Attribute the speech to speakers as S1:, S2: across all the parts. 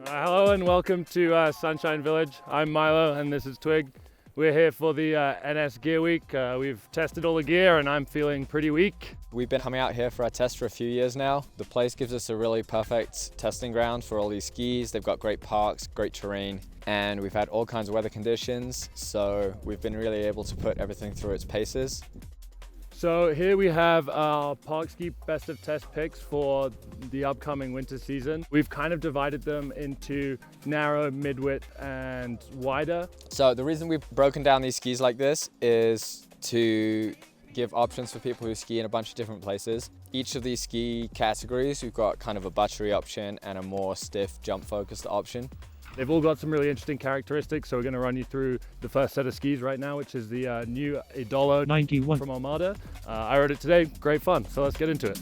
S1: Hello and welcome to Sunshine Village. I'm Milo and this is Twig. We're here for the NS Gear Week. We've tested all the gear and I'm feeling pretty weak.
S2: We've been coming out here for our test for a few years now. The place gives us a really perfect testing ground for all these skis. They've got great parks, great terrain, and we've had all kinds of weather conditions, so we've been really able to put everything through its paces.
S1: So here we have our Park Ski Best of Test picks for the upcoming winter season. We've kind of divided them into narrow, mid-width and wider.
S2: So the reason we've broken down these skis like this is to give options for people who ski in a bunch of different places. Each of these ski categories, we've got kind of a buttery option and a more stiff jump-focused option.
S1: They've all got some really interesting characteristics, so we're going to run you through the first set of skis right now, which is the new Edollo 91 from Armada. I rode it today, great fun, so let's get into it.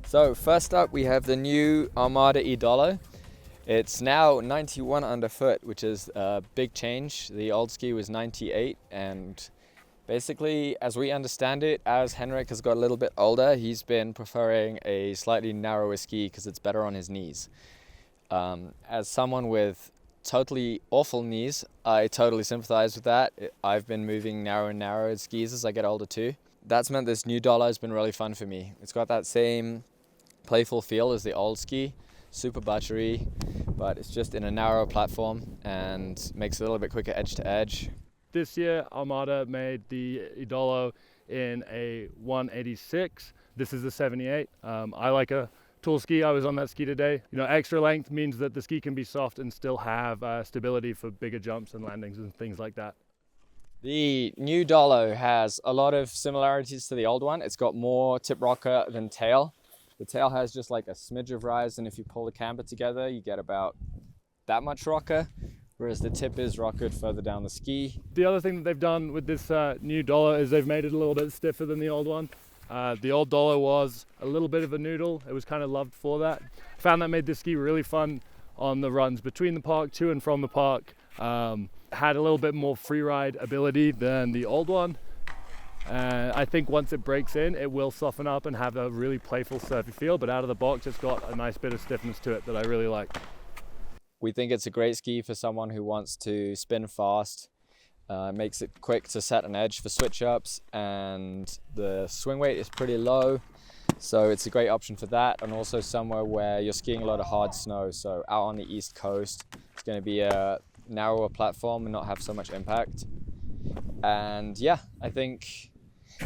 S2: So first up we have the new Armada Edollo. It's now 91 underfoot, which is a big change. The old ski was 98, and basically, as we understand it, as Henrik has got a little bit older, he's been preferring a slightly narrower ski because it's better on his knees. As someone with totally awful knees, I totally sympathize with that. I've been moving narrower and narrower skis as I get older too. That's meant this new Dollar has been really fun for me. It's got that same playful feel as the old ski. Super buttery, but it's just in a narrow platform and makes it a little bit quicker edge to edge.
S1: This year Armada made the Edollo in a 186. This is a 78. I like a tall ski. I was on that ski today. You know, extra length means that the ski can be soft and still have stability for bigger jumps and landings and things like that.
S2: The new Dollo has a lot of similarities to the old one. It's got more tip rocker than tail. The tail has just like a smidge of rise, and if you pull the camber together, you get about that much rocker, whereas the tip is rockered further down the ski.
S1: The other thing that they've done with this new Dollar is they've made it a little bit stiffer than the old one. The old Dollar was a little bit of a noodle. It was kind of loved for that. I found that made this ski really fun on the runs between the park, to and from the park. Had a little bit more free ride ability than the old one. I think once it breaks in, it will soften up and have a really playful surfy feel, but out of the box it's got a nice bit of stiffness to it that I really like.
S2: We think it's a great ski for someone who wants to spin fast, makes it quick to set an edge for switch ups, and the swing weight is pretty low, so it's a great option for that, and also somewhere where you're skiing a lot of hard snow. So out on the East Coast, it's going to be a narrower platform and not have so much impact. And yeah, I think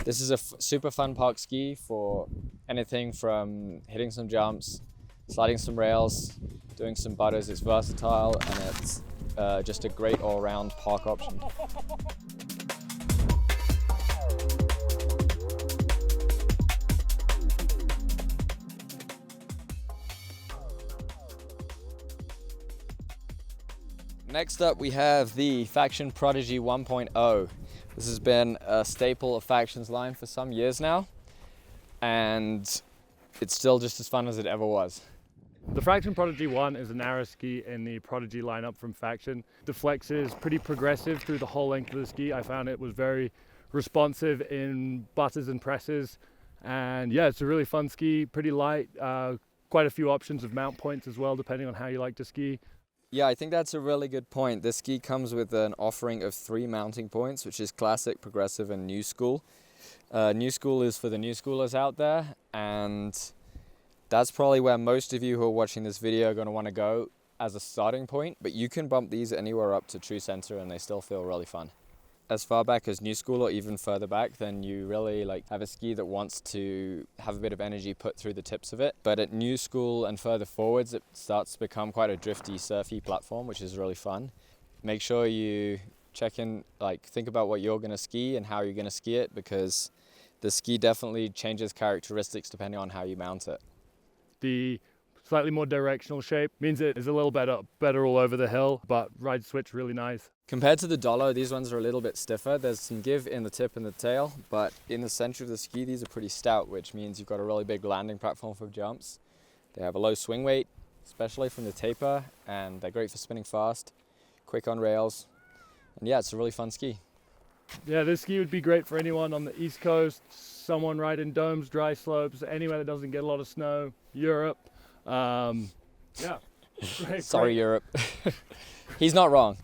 S2: this is a super fun park ski for anything from hitting some jumps, sliding some rails, doing some butters. It's versatile and it's just a great all-round park option. Next up we have the Faction Prodigy 1.0. This has been a staple of Faction's line for some years now, and it's still just as fun as it ever was.
S1: The Faction Prodigy 1 is a narrow ski in the Prodigy lineup from Faction. The flex is pretty progressive through the whole length of the ski. I found it was very responsive in butters and presses, and yeah, it's a really fun ski, pretty light, quite a few options of mount points as well, depending on how you like to ski.
S2: Yeah, I think that's a really good point. This ski comes with an offering of 3 mounting points, which is classic, progressive, and new school. New school is for the new schoolers out there, and that's probably where most of you who are watching this video are going to want to go as a starting point, but you can bump these anywhere up to true center and they still feel really fun. As far back as new school or even further back, then you really have a ski that wants to have a bit of energy put through the tips of it. But at new school and further forwards, it starts to become quite a drifty, surfy platform, which is really fun. Make sure you check in, think about what you're going to ski and how you're going to ski it, because the ski definitely changes characteristics depending on how you mount it.
S1: The slightly more directional shape means it is a little better all over the hill, but ride switch really nice.
S2: Compared to the Dollar, these ones are a little bit stiffer. There's some give in the tip and the tail, but in the center of the ski, these are pretty stout, which means you've got a really big landing platform for jumps. They have a low swing weight, especially from the taper, and they're great for spinning fast, quick on rails, And yeah, it's a really fun ski.
S1: Yeah, this ski would be great for anyone on the East Coast, someone riding domes, dry slopes, anywhere that doesn't get a lot of snow, Europe. Yeah.
S2: Sorry, Europe. He's not wrong.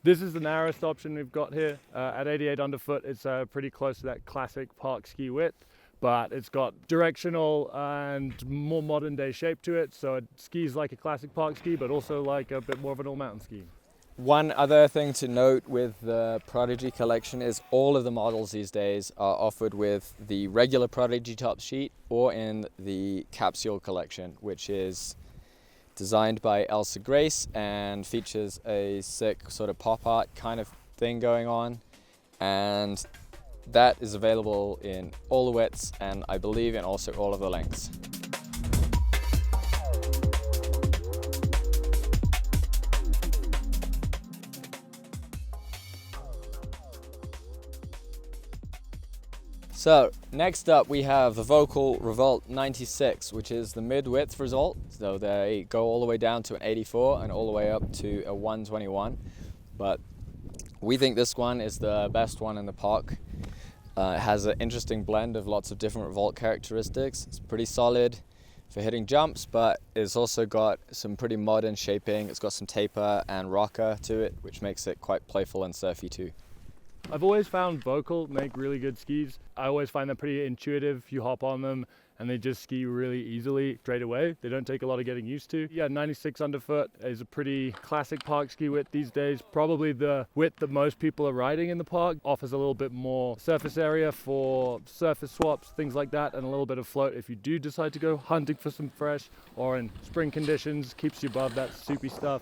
S1: This is the narrowest option we've got here. At 88 underfoot, it's pretty close to that classic park ski width, but it's got directional and more modern day shape to it. So it skis like a classic park ski, but also like a bit more of an all mountain ski.
S2: One other thing to note with the Prodigy collection is all of the models these days are offered with the regular Prodigy top sheet or in the capsule collection, which is designed by Elsa Grace and features a sick sort of pop art kind of thing going on. And that is available in all the widths and I believe in also all of the lengths. So next up we have the Volkl Revolt 96, which is the mid-width result. So they go all the way down to an 84 and all the way up to a 121. But we think this one is the best one in the park. It has an interesting blend of lots of different Revolt characteristics. It's pretty solid for hitting jumps, but it's also got some pretty modern shaping. It's got some taper and rocker to it, which makes it quite playful and surfy too.
S1: I've always found Volkl make really good skis. I always find them pretty intuitive. You hop on them and they just ski really easily straight away. They don't take a lot of getting used to. Yeah, 96 underfoot is a pretty classic park ski width these days. Probably the width that most people are riding in the park. Offers a little bit more surface area for surface swaps, things like that, and a little bit of float if you do decide to go hunting for some fresh or in spring conditions. Keeps you above that soupy stuff.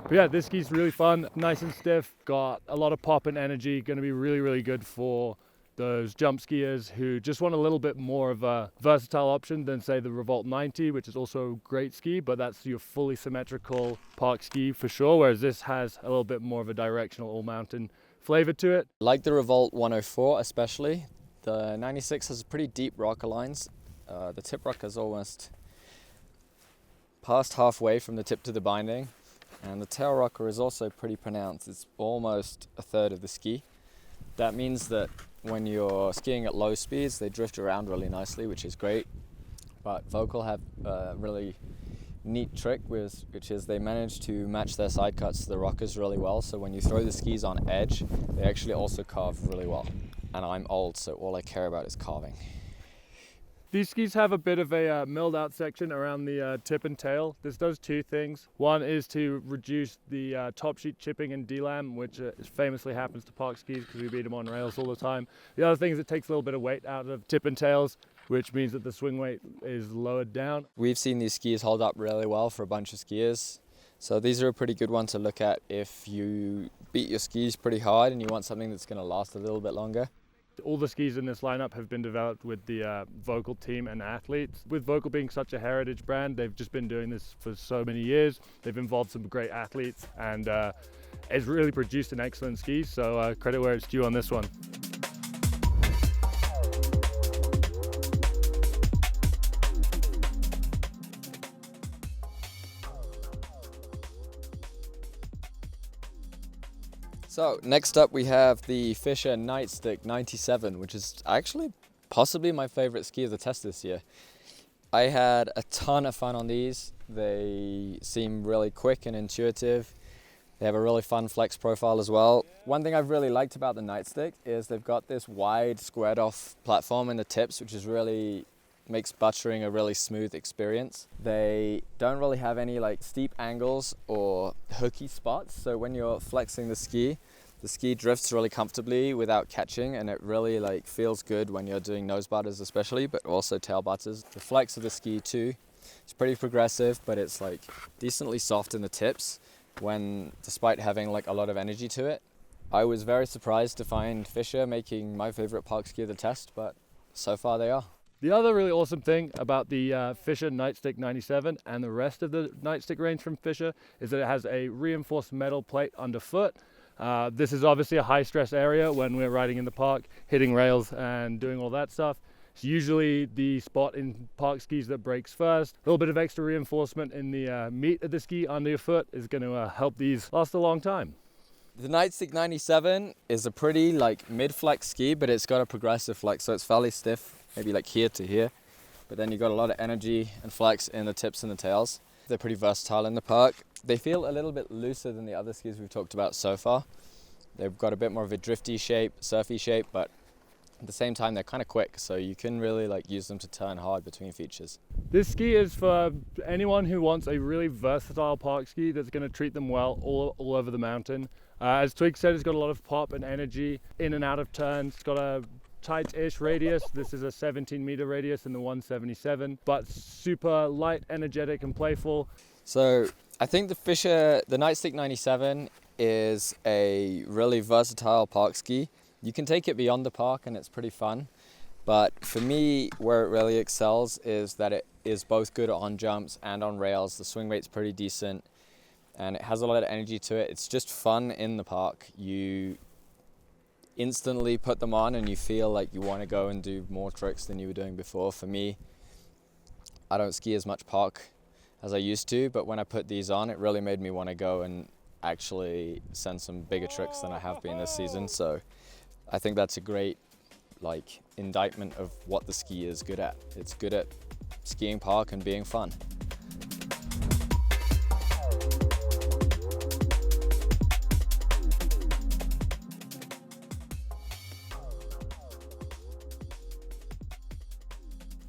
S1: But yeah, this ski's really fun, nice and stiff, got a lot of pop and energy. Going to be really, really good for those jump skiers who just want a little bit more of a versatile option than say the Revolt 90, which is also a great ski, but that's your fully symmetrical park ski for sure, whereas this has a little bit more of a directional all mountain flavor to it.
S2: Like the Revolt 104 especially, the 96 has pretty deep rocker lines. The tip rocker is almost past halfway from the tip to the binding, and the tail rocker is also pretty pronounced. It's almost a third of the ski. That means that when you're skiing at low speeds, they drift around really nicely, which is great. But Volkl have a really neat trick, which is they manage to match their side cuts to the rockers really well. So when you throw the skis on edge, they actually also carve really well. And I'm old, so all I care about is carving.
S1: These skis have a bit of a milled out section around the tip and tail. This does two things. One is to reduce the top sheet chipping and delam, which famously happens to park skis because we beat them on rails all the time. The other thing is it takes a little bit of weight out of tip and tails, which means that the swing weight is lowered down.
S2: We've seen these skis hold up really well for a bunch of skiers. So these are a pretty good one to look at if you beat your skis pretty hard and you want something that's going to last a little bit longer.
S1: All the skis in this lineup have been developed with the Volkl team and athletes. With Volkl being such a heritage brand, they've just been doing this for so many years. They've involved some great athletes and it's really produced an excellent ski, so credit where it's due on this one.
S2: So next up we have the Fischer Nightstick 97, which is actually possibly my favorite ski of the test this year. I had a ton of fun on these. They seem really quick and intuitive. They have a really fun flex profile as well. One thing I've really liked about the Nightstick is they've got this wide squared off platform in the tips, which is really makes buttering a really smooth experience. They don't really have any like steep angles or hooky spots, so when you're flexing the ski drifts really comfortably without catching, and it really like feels good when you're doing nose butters especially, but also tail butters. The flex of the ski too, it's pretty progressive, but it's like decently soft in the tips when despite having like a lot of energy to it. I was very surprised to find Fischer making my favorite park ski of the test, but so far they are.
S1: The other really awesome thing about the Fischer Nightstick 97 and the rest of the Nightstick range from Fischer is that it has a reinforced metal plate underfoot. This is obviously a high stress area when we're riding in the park, hitting rails and doing all that stuff. It's usually the spot in park skis that breaks first. A little bit of extra reinforcement in the meat of the ski under your foot is going to help these last a long time.
S2: The Nightstick 97 is a pretty like mid-flex ski, but it's got a progressive flex, so it's fairly stiff, maybe like here to here. But then you've got a lot of energy and flex in the tips and the tails. They're pretty versatile in the park. They feel a little bit looser than the other skis we've talked about so far. They've got a bit more of a drifty shape, surfy shape, but at the same time they're kind of quick, so you can really like use them to turn hard between features.
S1: This ski is for anyone who wants a really versatile park ski that's going to treat them well all over the mountain. As Twig said, it's got a lot of pop and energy in and out of turns. It's got a tight-ish radius. This is a 17-meter radius in the 177, but super light, energetic, and playful.
S2: So I think the Nightstick 97 is a really versatile park ski. You can take it beyond the park and it's pretty fun. But for me, where it really excels is that it is both good on jumps and on rails. The swing rate's pretty decent and it has a lot of energy to it. It's just fun in the park. You instantly put them on and you feel like you want to go and do more tricks than you were doing before. For me, I don't ski as much park as I used to, but when I put these on, it really made me want to go and actually send some bigger tricks than I have been this season. So I think that's a great like indictment of what the ski is good at. It's good at skiing park and being fun.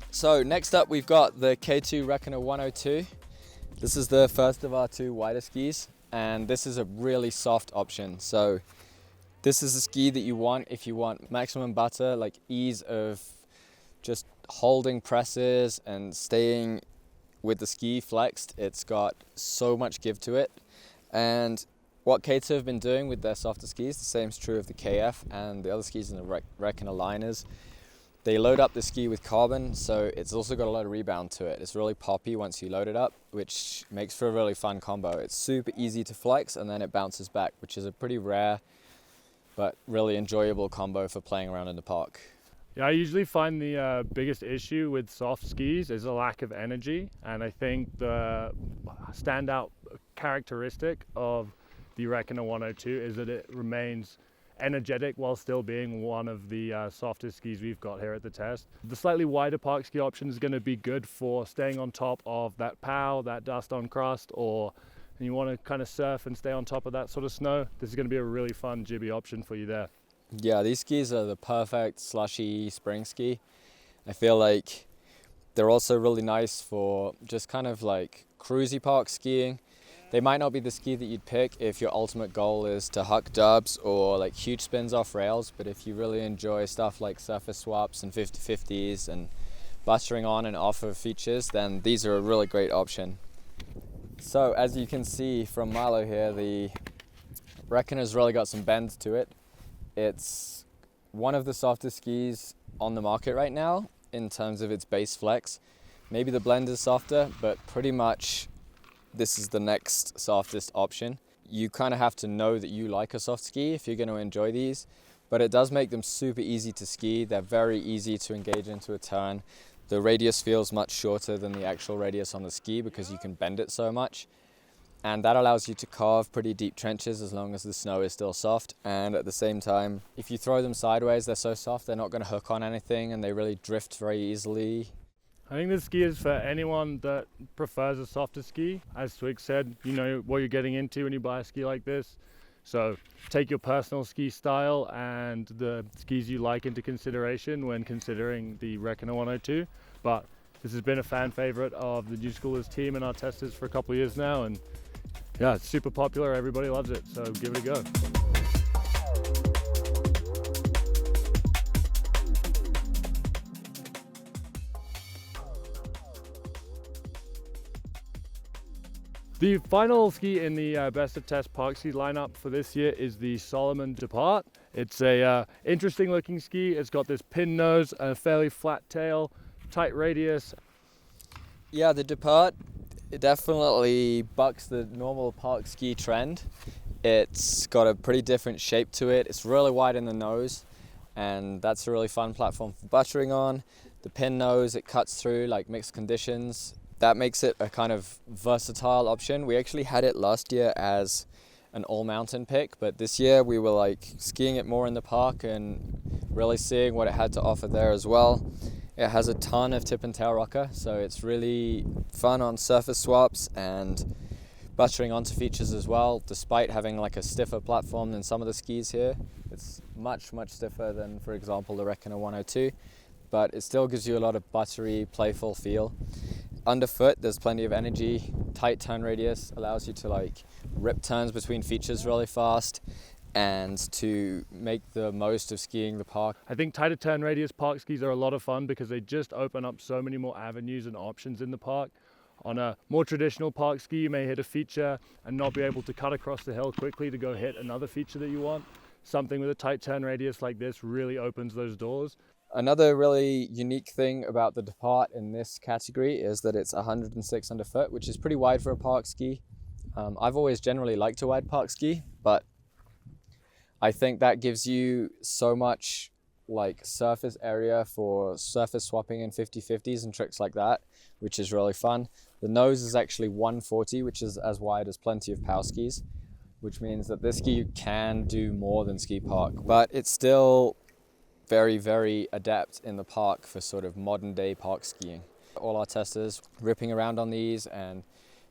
S2: So next up we've got the K2 Reckoner 102. This is the first of our two wider skis, and this is a really soft option. So this is a ski that you want if you want maximum butter, like ease of just holding presses and staying with the ski flexed. It's got so much give to it. And what K2 have been doing with their softer skis, the same is true of the KF and the other skis in the Reckoner line, is they load up the ski with carbon, so it's also got a lot of rebound to it. It's really poppy once you load it up, which makes for a really fun combo. It's super easy to flex and then it bounces back, which is a pretty rare but really enjoyable combo for playing around in the park.
S1: Yeah, I usually find the biggest issue with soft skis is a lack of energy, and I think the standout characteristic of the Reckoner 102 is that it remains energetic while still being one of the softest skis we've got here at the test. The slightly wider park ski option is going to be good for staying on top of that pow, that dust on crust, or and you want to kind of surf and stay on top of that sort of snow. This is going to be a really fun jibby option for you there.
S2: Yeah, these skis are the perfect slushy spring ski. I feel like they're also really nice for just kind of like cruisy park skiing. They might not be the ski that you'd pick if your ultimate goal is to huck dubs or like huge spins off rails, but if you really enjoy stuff like surface swaps and 50-50s and buttering on and off of features, then these are a really great option. So as you can see from Milo here, the Reckoner's really got some bend to it. It's one of the softest skis on the market right now in terms of its base flex. Maybe the blend is softer, but pretty much this is the next softest option. You kind of have to know that you like a soft ski if you're going to enjoy these, but it does make them super easy to ski. They're very easy to engage into a turn. The radius feels much shorter than the actual radius on the ski because you can bend it so much. And that allows you to carve pretty deep trenches as long as the snow is still soft. And at the same time, if you throw them sideways, they're so soft, they're not going to hook on anything and they really drift very easily.
S1: I think this ski is for anyone that prefers a softer ski. As Twig said, you know what you're getting into when you buy a ski like this. So take your personal ski style and the skis you like into consideration when considering the Reckoner 102. But this has been a fan favorite of the Newschoolers team and our testers for a couple of years now. And yeah, it's super popular. Everybody loves it. So give it a go. The final ski in the Best of Test Park Ski lineup for this year is the Salomon Depart. It's a interesting looking ski. It's got this pin nose and a fairly flat tail, tight radius.
S2: Yeah, the Depart, it definitely bucks the normal park ski trend. It's got a pretty different shape to it. It's really wide in the nose, and that's a really fun platform for buttering on. The pin nose, it cuts through like mixed conditions. That makes it a kind of versatile option. We actually had it last year as an all-mountain pick, but this year we were like skiing it more in the park and really seeing what it had to offer there as well. It has a ton of tip and tail rocker, so it's really fun on surface swaps and buttering onto features as well. Despite having like a stiffer platform than some of the skis here, it's much stiffer than, for example, the Reckoner 102, but it still gives you a lot of buttery, playful feel. Underfoot, there's plenty of energy. Tight turn radius allows you to like rip turns between features really fast and to make the most of skiing the park.
S1: I think tighter turn radius park skis are a lot of fun because they just open up so many more avenues and options in the park. On a more traditional park ski, you may hit a feature and not be able to cut across the hill quickly to go hit another feature that you want. Something with a tight turn radius like this really opens those doors.
S2: Another really unique thing about the Depart in this category is that it's 106 underfoot, which is pretty wide for a park ski. I've always generally liked a wide park ski, but I think that gives you so much like surface area for surface swapping in 50/50s and tricks like that, which is really fun. The nose is actually 140, which is as wide as plenty of power skis, which means that this ski can do more than ski park, but it's still very adept in the park for sort of modern day park skiing. All our testers ripping around on these and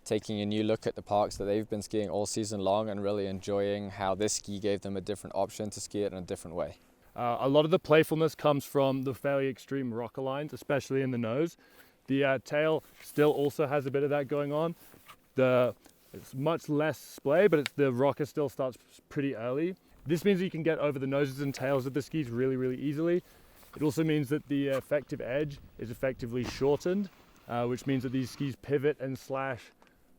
S2: taking a new look at the parks that they've been skiing all season long and really enjoying how this ski gave them a different option to ski it in a different way.
S1: A lot of the playfulness comes from the fairly extreme rocker lines, especially in the nose. The tail still also has a bit of that going on. It's much less splay, but the rocker still starts pretty early. This means that you can get over the noses and tails of the skis really easily. It also means that the effective edge is effectively shortened, which means that these skis pivot and slash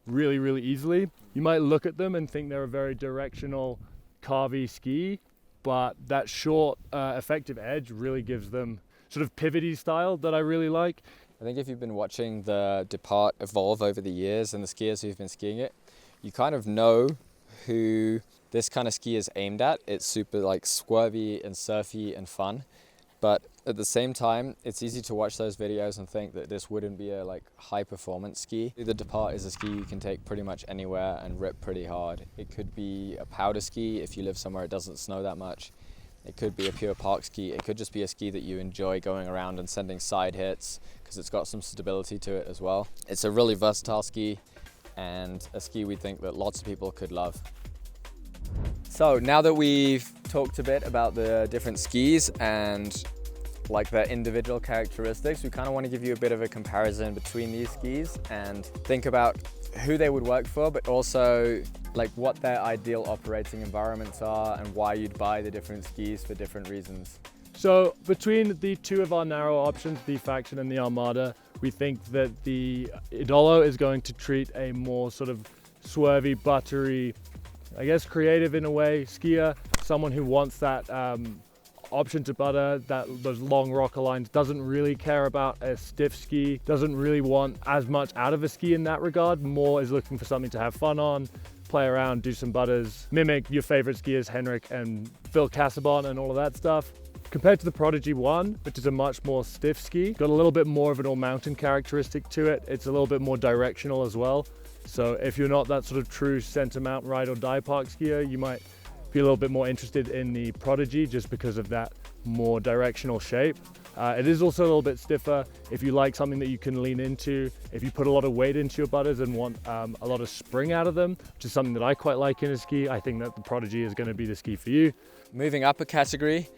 S1: really easily. You might look at them and think they're a very directional, carvy ski, but that short effective edge really gives them sort of pivoty style that I really like.
S2: I think if you've been watching the Depart evolve over the years and the skiers who've been skiing it, you kind of know who this kind of ski is aimed at. It's super like swervy and surfy and fun, but at the same time, it's easy to watch those videos and think that this wouldn't be a like high performance ski. The Depart is a ski you can take pretty much anywhere and rip pretty hard. It could be a powder ski if you live somewhere it doesn't snow that much. It could be a pure park ski. It could just be a ski that you enjoy going around and sending side hits because it's got some stability to it as well. It's a really versatile ski and a ski we think that lots of people could love. So now that we've talked a bit about the different skis and like their individual characteristics, we kind of want to give you a bit of a comparison between these skis and think about who they would work for, but also like what their ideal operating environments are and why you'd buy the different skis for different reasons.
S1: So between the two of our narrow options, the Faction and the Armada, we think that the Edollo is going to treat a more sort of swervy, buttery, I guess creative in a way, skier, someone who wants that option to butter, those long rocker lines, doesn't really care about a stiff ski, doesn't really want as much out of a ski in that regard, more is looking for something to have fun on, play around, do some butters, mimic your favorite skiers, Henrik and Phil Cassabon and all of that stuff. Compared to the Prodigy 1, which is a much more stiff ski, got a little bit more of an all-mountain characteristic to it. It's a little bit more directional as well. So if you're not that sort of true center mount ride or die park skier, you might be a little bit more interested in the Prodigy just because of that more directional shape. It is also a little bit stiffer. If you like something that you can lean into, if you put a lot of weight into your butters and want a lot of spring out of them, which is something that I quite like in a ski, I think that the Prodigy is going to be the ski for you.
S2: Moving up a category,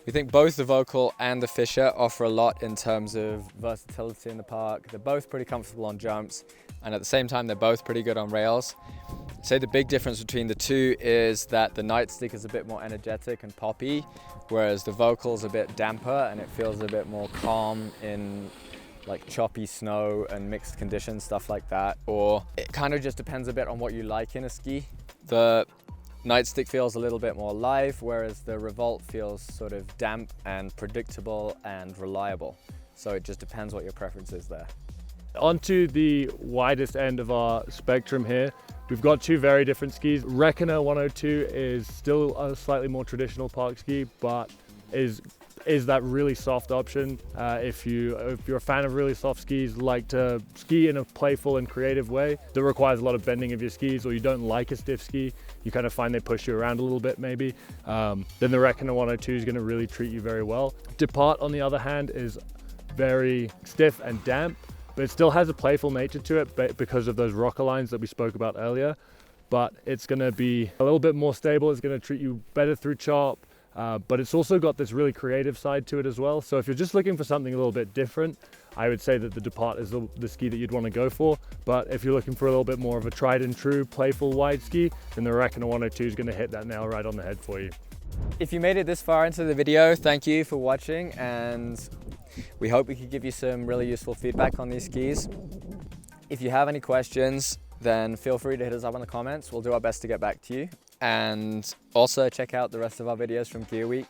S2: we think both the Volkl and the Fischer offer a lot in terms of versatility in the park. They're both pretty comfortable on jumps, and at the same time, they're both pretty good on rails. I'd say the big difference between the two is that the Nightstick is a bit more energetic and poppy, whereas the Volkl's a bit damper and it feels a bit more calm in like choppy snow and mixed conditions, stuff like that. Or it kind of just depends a bit on what you like in a ski. The Nightstick feels a little bit more live, whereas the Revolt feels sort of damp and predictable and reliable. So it just depends what your preference is there.
S1: Onto the widest end of our spectrum here, we've got two very different skis. Reckoner 102 is still a slightly more traditional park ski, but is is that really soft option. If you're a fan of really soft skis, like to ski in a playful and creative way that requires a lot of bending of your skis, or you don't like a stiff ski, you kind of find they push you around a little bit maybe, then the Reckoner 102 is going to really treat you very well. Depart, on the other hand, is very stiff and damp, but it still has a playful nature to it because of those rocker lines that we spoke about earlier. But it's going to be a little bit more stable. It's going to treat you better through chop. But it's also got this really creative side to it as well. So if you're just looking for something a little bit different, I would say that the Depart is the ski that you'd want to go for. But if you're looking for a little bit more of a tried and true, playful wide ski, then the Reckoner 102 is going to hit that nail right on the head for you.
S2: If you made it this far into the video, thank you for watching, and we hope we could give you some really useful feedback on these skis. If you have any questions, then feel free to hit us up in the comments. We'll do our best to get back to you. And also check out the rest of our videos from Gear Week.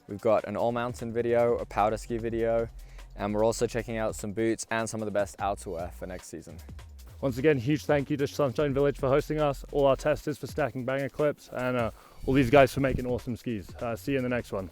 S2: We've got an all mountain video, a powder ski video, and we're also checking out some boots and some of the best outerwear for next season.
S1: Once again, huge thank you to Sunshine Village for hosting us, all our testers for stacking banger clips, and all these guys for making awesome skis. See you in the next one.